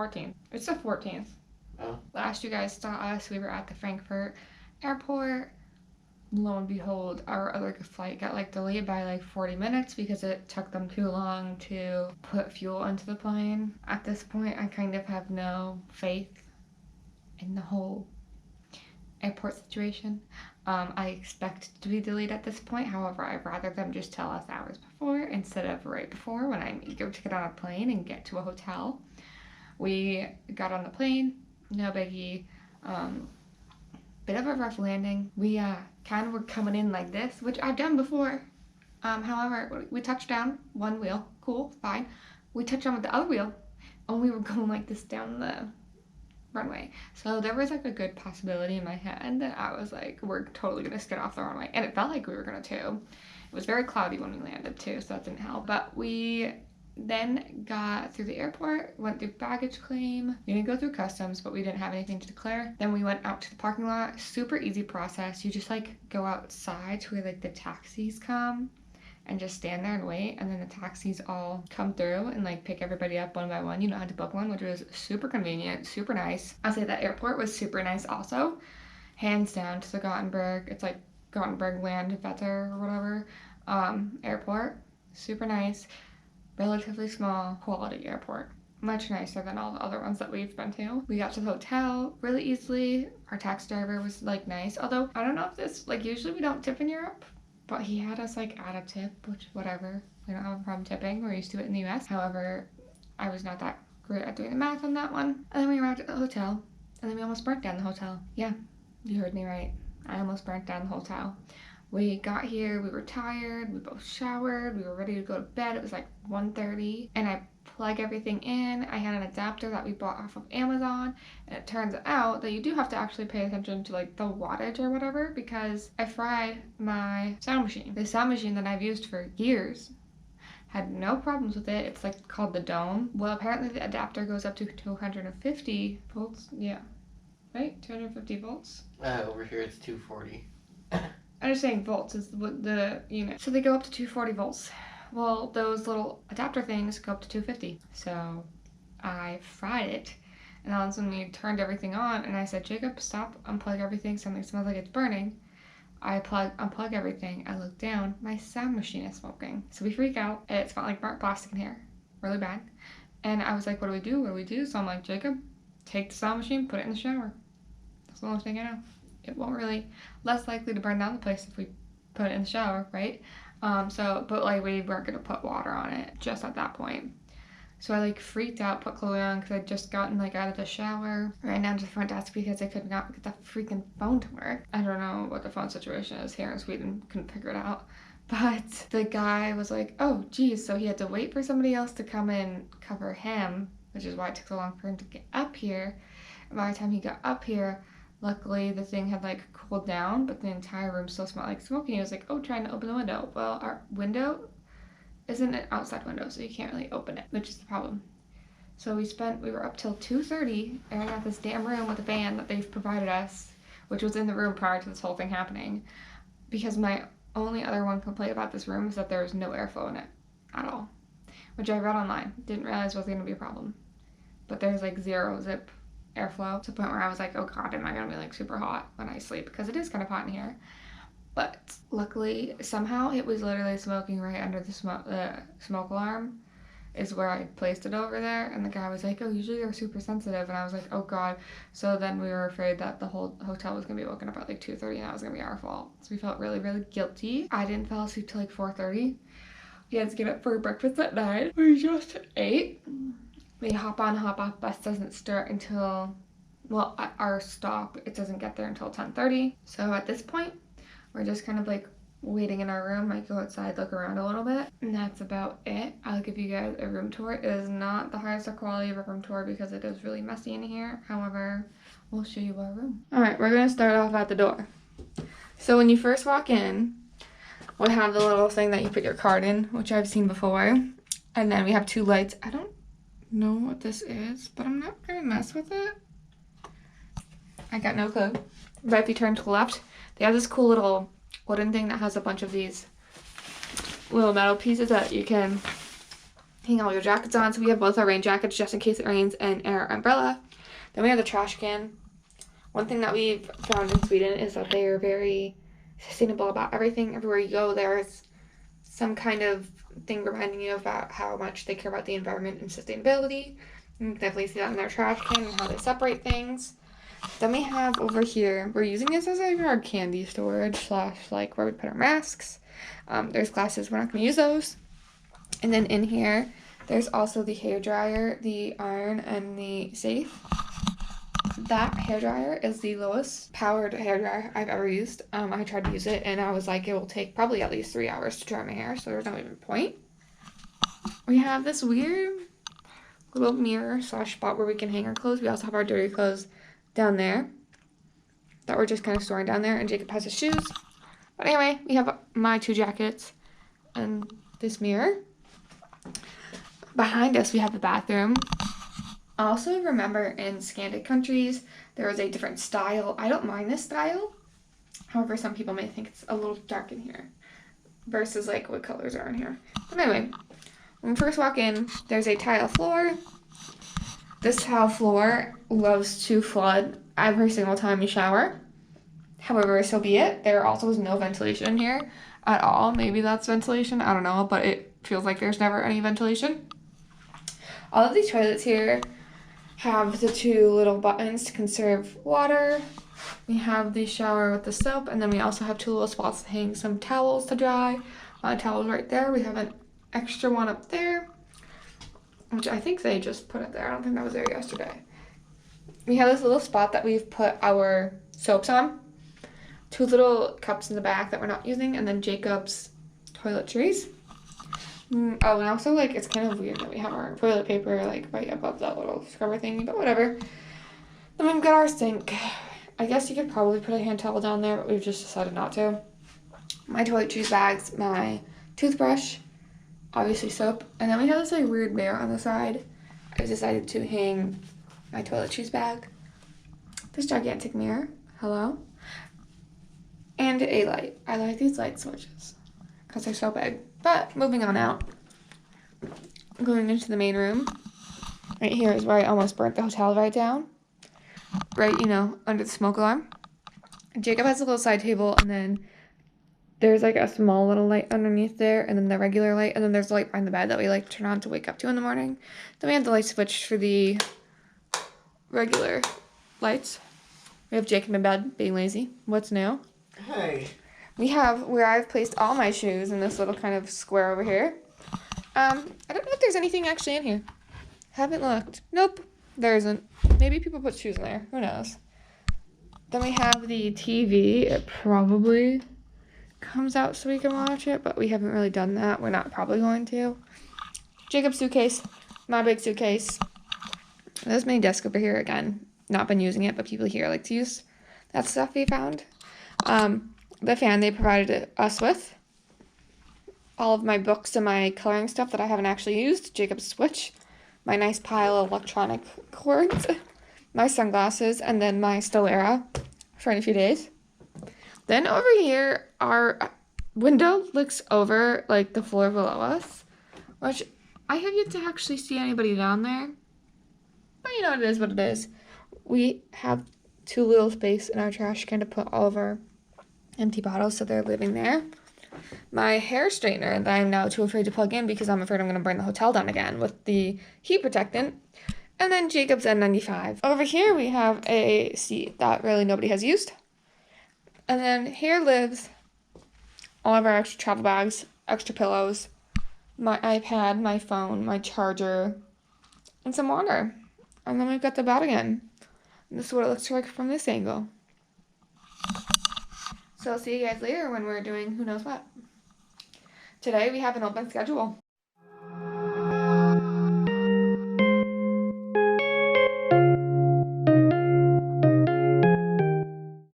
14th. It's the 14th. Oh. Last you guys saw us, we were at the Frankfurt airport. Lo and behold, our other flight got like delayed by like 40 minutes because it took them too long to put fuel into the plane. At this point, I kind of have no faith in the whole airport situation. I expect to be delayed at this point. However, I'd rather them just tell us hours before instead of right before when I'm eager to get on a plane and get to a hotel. We got on the plane, no biggie. Bit of a rough landing. We kind of were coming in like this, which I've done before. However, we touched down one wheel, cool, fine. We touched down with the other wheel, and we were going like this down the runway. So there was like a good possibility in my head that I was like, we're totally gonna skid off the runway, and it felt like we were gonna too. It was very cloudy when we landed too, so that didn't help. But we then got through the airport, went through baggage claim. We didn't go through customs, but we didn't have anything to declare. Then we went out to the parking lot. Super easy process. You just like go outside to where like the taxis come and just stand there and wait, and then the taxis all come through and like pick everybody up one by one. You know how to book one, which was super convenient, super nice. I'll say that airport was super nice also. Hands down to the Gothenburg. It's like Gothenburg Landvetter or whatever airport. Super nice. Relatively small, quality airport. Much nicer than all the other ones that we've been to. We got to the hotel really easily. Our taxi driver was like nice. Although I don't know if this, like usually we don't tip in Europe, but he had us like add a tip, which whatever. We don't have a problem tipping. We're used to it in the US. However, I was not that great at doing the math on that one. And then we arrived at the hotel, and then we almost burnt down the hotel. Yeah, you heard me right. I almost burnt down the hotel. We got here, we were tired, we both showered, we were ready to go to bed. It was like 1:30, and I plug everything in. I had an adapter that we bought off of Amazon, and it turns out that you do have to actually pay attention to like the wattage or whatever, because I fried my sound machine. The sound machine that I've used for years had no problems with it. It's like called the Dome. Well, apparently the adapter goes up to 250 volts. Yeah, right? 250 volts? Over here it's 240. I'm just saying volts is what the unit. So they go up to 240 volts. Well, those little adapter things go up to 250. So I fried it, and all of a sudden we turned everything on, and I said, Jacob, stop, unplug everything. Something smells like it's burning. I unplug everything. I look down. My sound machine is smoking. So we freak out. It smelled like burnt plastic in here. Really bad. And I was like, what do we do? What do we do? So I'm like, Jacob, take the sound machine, put it in the shower. That's the only thing I know. It won't really, less likely to burn down the place if we put it in the shower, right? But like we weren't gonna put water on it just at that point. So I like freaked out, put Chloe on because I'd just gotten like out of the shower, ran down to the front desk because I could not get the freaking phone to work. I don't know what the phone situation is here in Sweden, couldn't figure it out. But the guy was like, oh geez, so he had to wait for somebody else to come and cover him, which is why it took so long for him to get up here. And by the time he got up here, luckily the thing had like cooled down, but the entire room still smelled like smoke, and he was like, oh, trying to open the window. Well, our window isn't an outside window, so you can't really open it, which is the problem. So we were up till 2:30 airing out this damn room with a fan that they've provided us, which was in the room prior to this whole thing happening, because my only other one complaint about this room is that there was no airflow in it at all, which I read online. Didn't realize was going to be a problem. But there's like zero zip airflow to the point where I was like, oh god, am I gonna be like super hot when I sleep, because it is kind of hot in here. But luckily somehow it was literally smoking right under the smoke alarm is where I placed it over there, and the guy was like, oh, usually they're super sensitive, and I was like, oh god. So then we were afraid that the whole hotel was gonna be woken up at like 2:30 and that was gonna be our fault, so we felt really, really guilty. I didn't fall asleep till like 4:30. We had to get up for breakfast at 9. We just ate. The hop on, hop off bus doesn't start until, well, at our stop, it doesn't get there until 10:30. So at this point, we're just kind of like waiting in our room. I go outside, look around a little bit, and that's about it. I'll give you guys a room tour. It is not the highest quality of a room tour because it is really messy in here. However, we'll show you our room. All right, we're gonna start off at the door. So when you first walk in, we have the little thing that you put your card in, which I've seen before. And then we have two lights. I don't know what this is, but I'm not gonna mess with it. I got no clue. But if you turn to the left, they have this cool little wooden thing that has a bunch of these little metal pieces that you can hang all your jackets on. So we have both our rain jackets just in case it rains and our umbrella. Then we have the trash can. One thing that we've found in Sweden is that they are very sustainable about everything. Everywhere you go, there's some kind of thing reminding you about how much they care about the environment and sustainability. You can definitely see that in their trash can and how they separate things. Then we have over here, we're using this as like our candy storage / like where we put our masks. There's glasses, we're not going to use those. And then in here, there's also the hair dryer, the iron, and the safe. That hair dryer is the lowest powered hair dryer I've ever used. I tried to use it and I was like, it will take probably at least 3 hours to dry my hair, so there's no even point. We have this weird little mirror / spot where we can hang our clothes. We also have our dirty clothes down there that we're just kind of storing down there, and Jacob has his shoes. But anyway, we have my 2 jackets and this mirror. Behind us, we have the bathroom. Also, remember in Scandinavian countries, there is a different style. I don't mind this style. However, some people may think it's a little dark in here versus like what colors are in here. But anyway, when we first walk in, there's a tile floor. This tile floor loves to flood every single time you shower. However, so be it. There also is no ventilation in here at all. Maybe that's ventilation, I don't know, but it feels like there's never any ventilation. All of these toilets here have the 2 little buttons to conserve water. We have the shower with the soap, and then we also have 2 little spots to hang some towels to dry. My towel's right there. We have an extra one up there, which I think they just put it there. I don't think that was there yesterday. We have this little spot that we've put our soaps on. 2 little cups in the back that we're not using, and then Jacob's toiletries. Oh, and also, like, it's kind of weird that we have our toilet paper, like, right above that little scrubber thingy, but whatever. Then we've got our sink. I guess you could probably put a hand towel down there, but we've just decided not to. My toiletries bags, my toothbrush, obviously soap, and then we have this, like, weird mirror on the side. I decided to hang my toiletries bag. This gigantic mirror. Hello. And a light. I like these light switches because they're so big. But moving on out, going into the main room. Right here is where I almost burnt the hotel right down. Right, under the smoke alarm. Jacob has a little side table, and then there's like a small little light underneath there, and then the regular light, and then there's a light behind the bed that we like to turn on to wake up to in the morning. Then we have the light switch for the regular lights. We have Jacob in bed being lazy. What's new? Hey. We have where I've placed all my shoes in this little kind of square over here. I don't know if there's anything actually in here. Haven't looked. Nope, there isn't. Maybe people put shoes in there. Who knows? Then we have the TV. It probably comes out so we can watch it, but we haven't really done that. We're not probably going to. Jacob's suitcase. My big suitcase. This mini desk over here again. Not been using it, but people here like to use that stuff we found. The fan they provided us with. All of my books and my coloring stuff that I haven't actually used. Jacob's Switch. My nice pile of electronic cords. My sunglasses. And then my Stellara for in a few days. Then over here, our window looks over like the floor below us. Which I have yet to actually see anybody down there. But it is what it is. We have 2 little space in our trash can to put all of our empty bottles, so they're living there. My hair straightener that I'm now too afraid to plug in because I'm afraid I'm going to burn the hotel down again with the heat protectant. And then Jacob's N95. Over here we have a seat that really nobody has used. And then here lives all of our extra travel bags, extra pillows, my iPad, my phone, my charger, and some water. And then we've got the bed again. And this is what it looks like from this angle. So I'll see you guys later when we're doing who knows what. Today we have an open schedule.